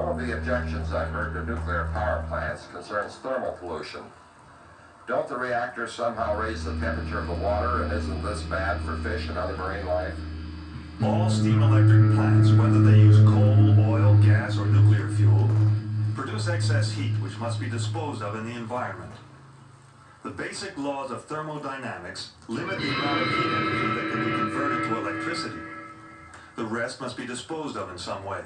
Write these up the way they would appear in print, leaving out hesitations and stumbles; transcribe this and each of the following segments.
One of the objections I've heard to nuclear power plants concerns thermal pollution. Don't the reactors somehow raise the temperature of the water, and isn't this bad for fish and other marine life? All steam electric plants, whether they use coal, oil, gas, or nuclear fuel, produce excess heat which must be disposed of in the environment. The basic laws of thermodynamics limit the amount of heat energy that can be converted to electricity. The rest must be disposed of in some way.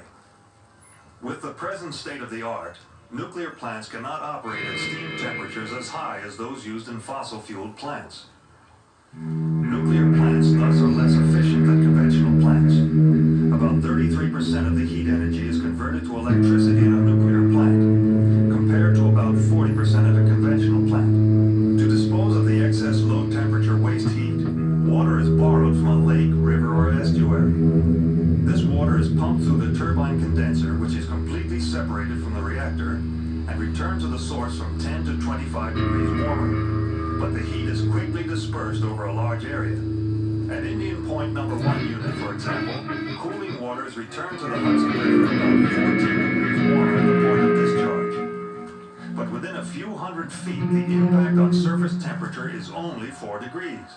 With the present state of the art, nuclear plants cannot operate at steam temperatures as high as those used in fossil-fueled plants. Nuclear plants thus are less efficient than conventional plants. About 33% of the heat energy is converted to electricity in a nuclear plant, compared to about 40% at a conventional plant. To dispose of the excess low-temperature waste heat, water is borrowed from a lake, river, or estuary. This water is pumped through the turbine condenser, which is completely separated from the reactor, and returned to the source from 10 to 25 degrees warmer. But the heat is quickly dispersed over a large area. At Indian Point number 1 unit, for example, cooling water is returned to the Hudson River about 14 degrees warmer at the point of discharge. But within a few hundred feet, the impact on surface temperature is only 4 degrees,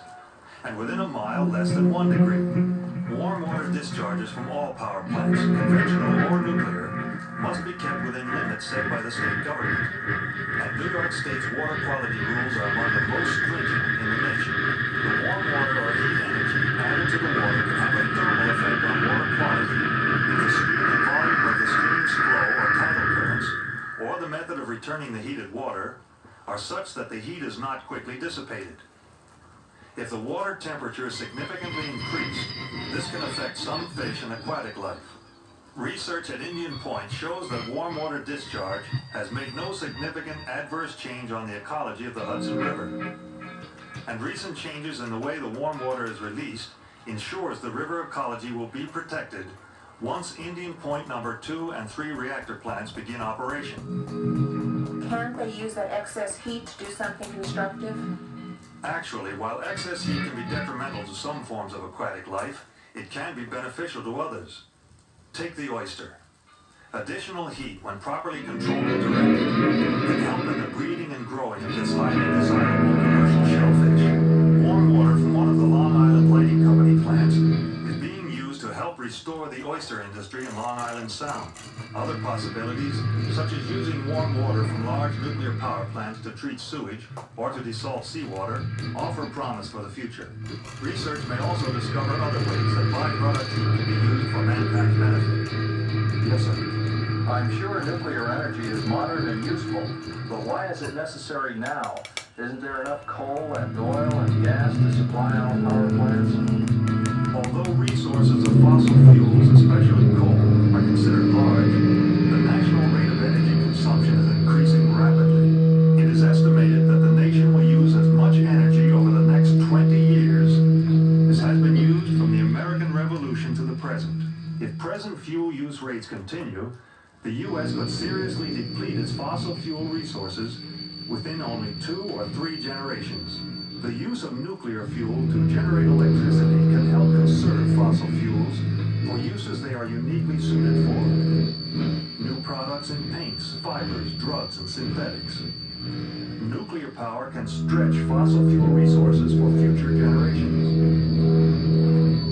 and within a mile, less than 1 degree. Warm water discharges from all power plants, conventional or nuclear, must be kept within limits set by the state government. And New York State's water quality rules are among the most stringent in the nation. The warm water or heat energy added to the water can have a thermal effect on water quality if the speed and volume of the stream's flow or tidal currents, or the method of returning the heated water, are such that the heat is not quickly dissipated. If the water temperature is significantly increased, this can affect some fish and aquatic life. Research at Indian Point shows that warm water discharge has made no significant adverse change on the ecology of the Hudson River. And recent changes in the way the warm water is released ensures the river ecology will be protected once Indian Point number 2 and 3 reactor plants begin operation. Can't they use that excess heat to do something constructive? Actually, while excess heat can be detrimental to some forms of aquatic life, it can be beneficial to others. Take the oyster. Additional heat, when properly controlled and directed, can help in the breeding and growing of this highly desirable commercial shellfish. Warm water from one of the Long Island Lighting Company plants is being used to help restore the oyster industry in Long Island Sound. Other possibilities, such as using warm water from large nuclear power plants to treat sewage or to desalt seawater, offer promise for the future. Research may also discover other ways that byproduct heat can be used for mankind's benefit. Yes, sir. I'm sure nuclear energy is modern and useful, but why is it necessary now? Isn't there enough coal and oil and gas to supply all power plants? Although resources of fossil fuels, especially coal, are considered large, the national rate of energy consumption is increasing rapidly. It is estimated that the nation will use as much energy over the next 20 years as has been used from the American Revolution to the present. If present fuel use rates continue, the U.S. could seriously deplete its fossil fuel resources within only 2 or 3 generations. The use of nuclear fuel to generate electricity can help conserve fossil fuels for uses they are uniquely suited for. New products in paints, fibers, drugs, and synthetics. Nuclear power can stretch fossil fuel resources for future generations.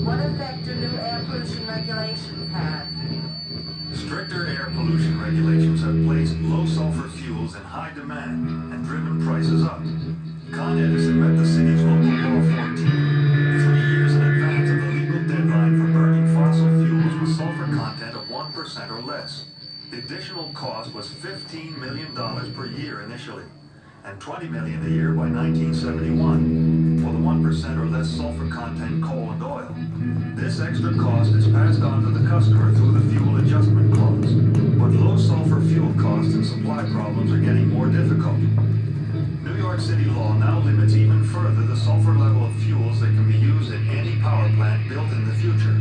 What effect do new air pollution regulations have? Stricter air pollution regulations have placed low-sulfur fuels in high demand and driven prices up. Con Edison met the city's local law 14, 3 years in advance of the legal deadline for burning fossil fuels with sulfur content of 1% or less. The additional cost was $15 million per year initially, and $20 million a year by 1971 for the 1% or less sulfur content coal and oil. This extra cost is passed on to the customer through the fuel adjustment clause. But low sulfur fuel costs and supply problems are getting more difficult. New York City law now limits even further the sulfur level of fuels that can be used in any power plant built in the future.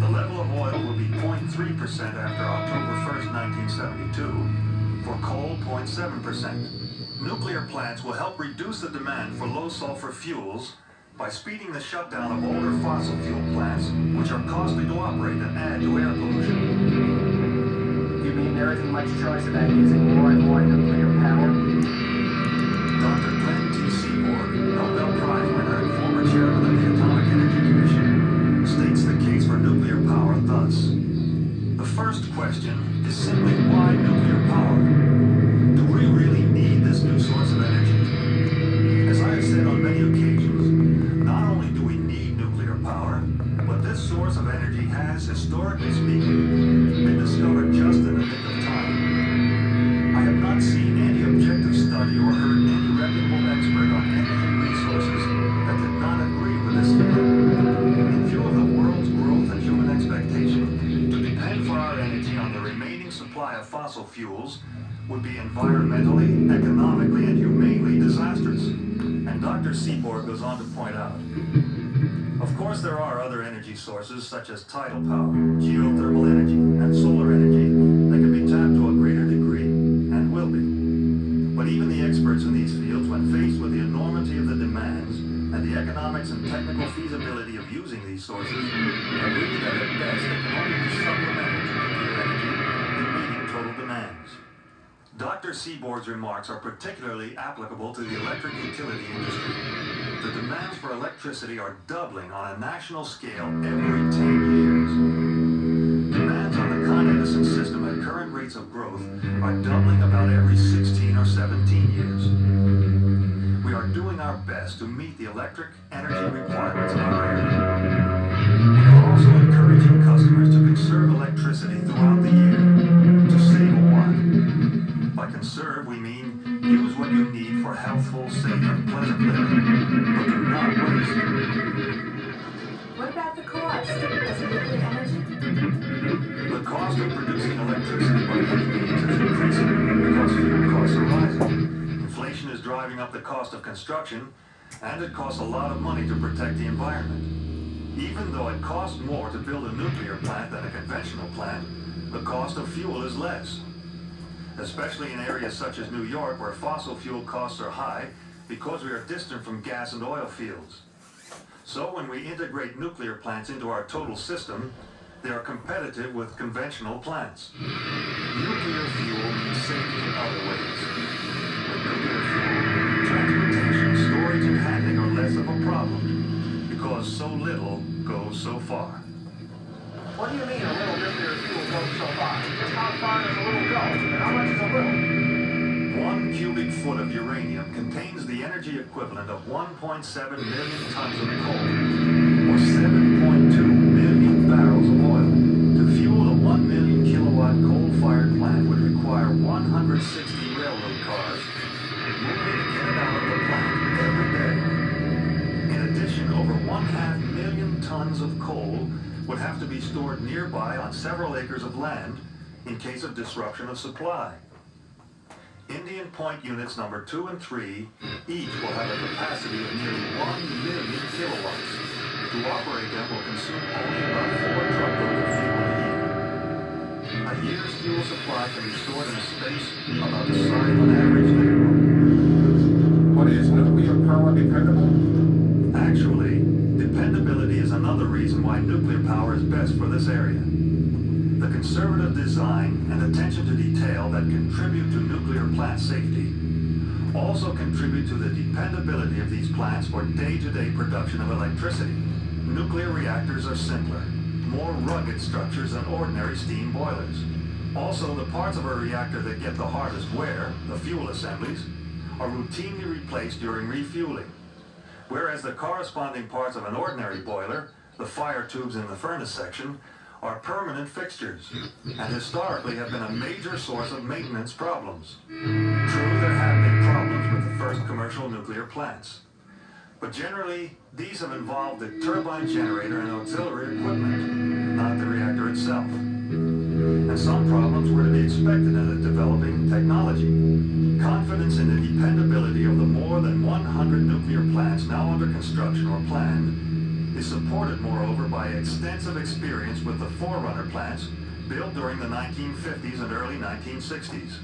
The level of oil will be 0.3% after October 1st, 1972, for coal 0.7%. Nuclear plants will help reduce the demand for low sulfur fuels by speeding the shutdown of older fossil fuel plants, which are costly to operate and add to air pollution. emerging much choice about using more and more nuclear power? Dr. Glenn T. Seaborg, Nobel Prize winner and former chairman of the Atomic Energy Commission, states the case for nuclear power thus. The first question is simply why nuclear power? Do we really need this new source of energy? As I have said on many occasions, not only do we need nuclear power, but this source of energy has, historically speaking, been discovered just in the nick of time. I have not seen any objective study or heard any reputable expert on energy resources that did not agree with this theory. In view of the world's growth and human expectation, to depend for our energy on the remaining supply of fossil fuels would be environmentally, economically, and humanely disastrous. And Dr. Seaborg goes on to point out, of course there are other energy sources such as tidal power, geothermal energy, and solar energy that can be tapped to a greater degree, and will be. But even the experts in these fields, when faced with the enormity of the demands and the economics and technical feasibility of using these sources, agree that at best they can only be supplemental to nuclear energy in meeting total demands. Dr. Seaborg's remarks are particularly applicable to the electric utility industry. The demands for electricity are doubling on a national scale every 10 years. Demands on the Con Edison system at current rates of growth are doubling about every 16 or 17 years. We are doing our best to meet the electric energy requirements in our area. We are also encouraging customers to conserve electricity throughout the year. To save what? By conserve, we mean use what you need for healthful, safe, and pleasant living, but do not waste. What about the cost of nuclear energy? The cost of producing electricity by any means is increasing because fuel costs are rising. Inflation is driving up the cost of construction, and it costs a lot of money to protect the environment. Even though it costs more to build a nuclear plant than a conventional plant, the cost of fuel is less. Especially in areas such as New York, where fossil fuel costs are high because we are distant from gas and oil fields. So when we integrate nuclear plants into our total system, they are competitive with conventional plants. Nuclear fuel means safety in other ways. With nuclear fuel, transportation, storage, and handling are less of a problem because so little goes so far. What do you mean a little nuclear fuel goes so far? Just how far does a little go? And how much is a little? 1 cubic foot of uranium contains the energy equivalent of 1.7 million tons of coal, or 7.2 million barrels of oil. To fuel a 1 million kilowatt coal-fired plant would require 160 railroad cars moving in and out of the plant every day. In addition, over 1/2 million tons of coal would have to be stored nearby on several acres of land in case of disruption of supply. Indian Point units number 2 and 3 each will have a capacity of nearly 1 million kilowatts. To operate them will consume only about 4 truckloads of fuel a year. A year's fuel supply can be stored in a space about the size of an average living room. But is nuclear power dependable? Actually, dependability is another reason why nuclear power is best for this area. The conservative design and attention to detail that contribute to nuclear plant safety also contribute to the dependability of these plants for day-to-day production of electricity. Nuclear reactors are simpler, more rugged structures than ordinary steam boilers. Also, the parts of a reactor that get the hardest wear, the fuel assemblies, are routinely replaced during refueling. Whereas the corresponding parts of an ordinary boiler, the fire tubes in the furnace section, are permanent fixtures, and historically have been a major source of maintenance problems. True, there have been problems with the first commercial nuclear plants. But generally, these have involved the turbine generator and auxiliary equipment, not the reactor itself. And some problems were to be expected in a developing technology. Confidence in the dependability of the more than 100 nuclear plants now under construction or planned is supported, moreover, by extensive experience with the forerunner plants built during the 1950s and early 1960s.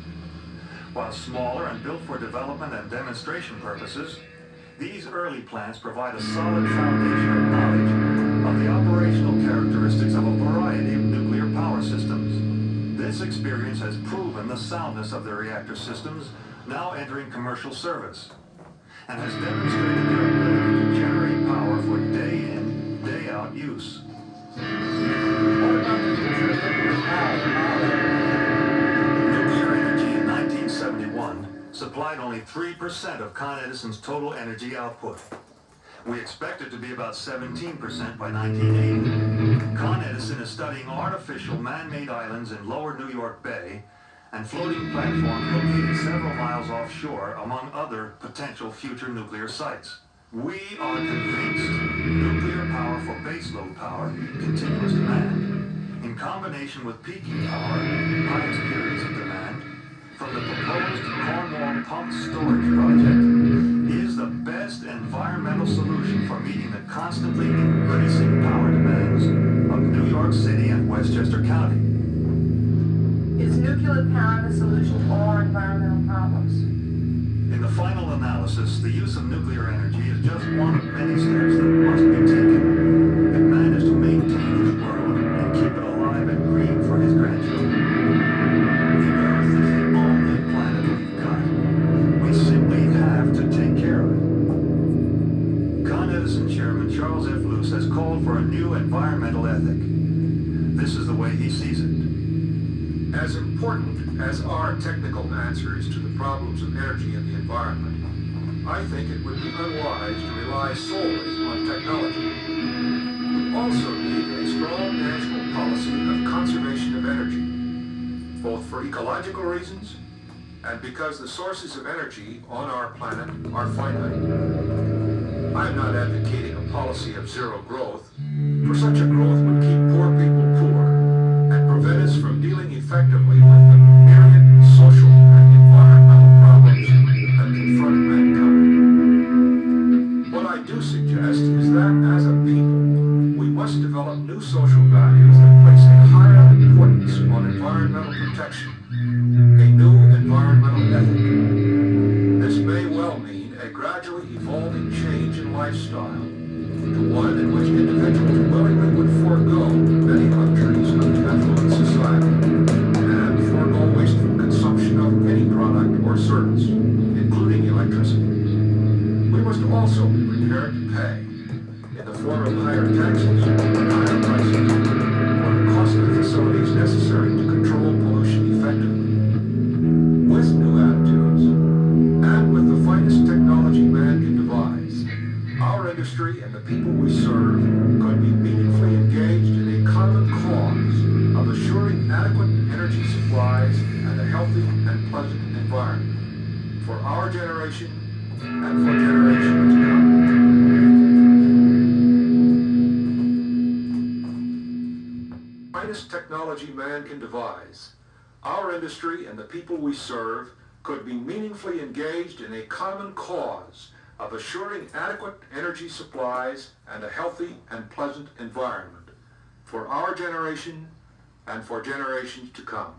While smaller and built for development and demonstration purposes, these early plants provide a solid foundation of knowledge of the operational characteristics of a variety of nuclear power systems. This experience has proven the soundness of the reactor systems now entering commercial service, and has demonstrated their ability to generate power for day-in, day-out use. What about the future of nuclear power? Nuclear energy in 1971 supplied only 3% of Con Edison's total energy output. We expect it to be about 17% by 1980. Con Edison is studying artificial man-made islands in lower New York Bay and floating platforms located several miles offshore, among other potential future nuclear sites. We are convinced nuclear power for baseload power, continuous demand, in combination with peaking power, highest periods of demand, from the proposed Cornwall Pump Storage Project, is the best environmental solution for meeting the constantly increasing power demands of New York City and Westchester County. Is nuclear power the solution to all our environmental problems? In the final analysis, the use of nuclear energy is just one of many steps that must be taken if man is to maintain his world and keep it alive and green for his grandchildren. The Earth is the only planet we've got. We simply have to take care of it. Con Edison Chairman Charles F. Luce has called for a new environmental ethic. This is the way he sees it. As important as are technical answers to the problems of energy and the environment, I think it would be unwise to rely solely on technology. We also need a strong national policy of conservation of energy, both for ecological reasons and because the sources of energy on our planet are finite. I'm not advocating a policy of zero growth, for such a growth would keep poor people poor and prevent us from dealing effectively with the myriad social and environmental problems that confront mankind. What I do suggest is that as a people, we must develop new social values that place a higher importance on environmental protection, a new environmental ethic. This may well mean a gradually evolving change in lifestyle to one in which individuals willingly would forego many luxuries of an affluent society and forego wasteful consumption of any product or service, including electricity. We must also be prepared to pay, in the form of higher taxes and higher prices, for the costly facilities necessary to control pollution effectively. With new attitudes, and with the finest technology man can devise, our industry and the people we serve could be meaningfully engaged in a common cause of assuring adequate energy supplies and a healthy and pleasant environment for our generation and for generations to come. Finest technology man can devise, our industry and the people we serve could be meaningfully engaged in a common cause of assuring adequate energy supplies and a healthy and pleasant environment for our generation and for generations to come.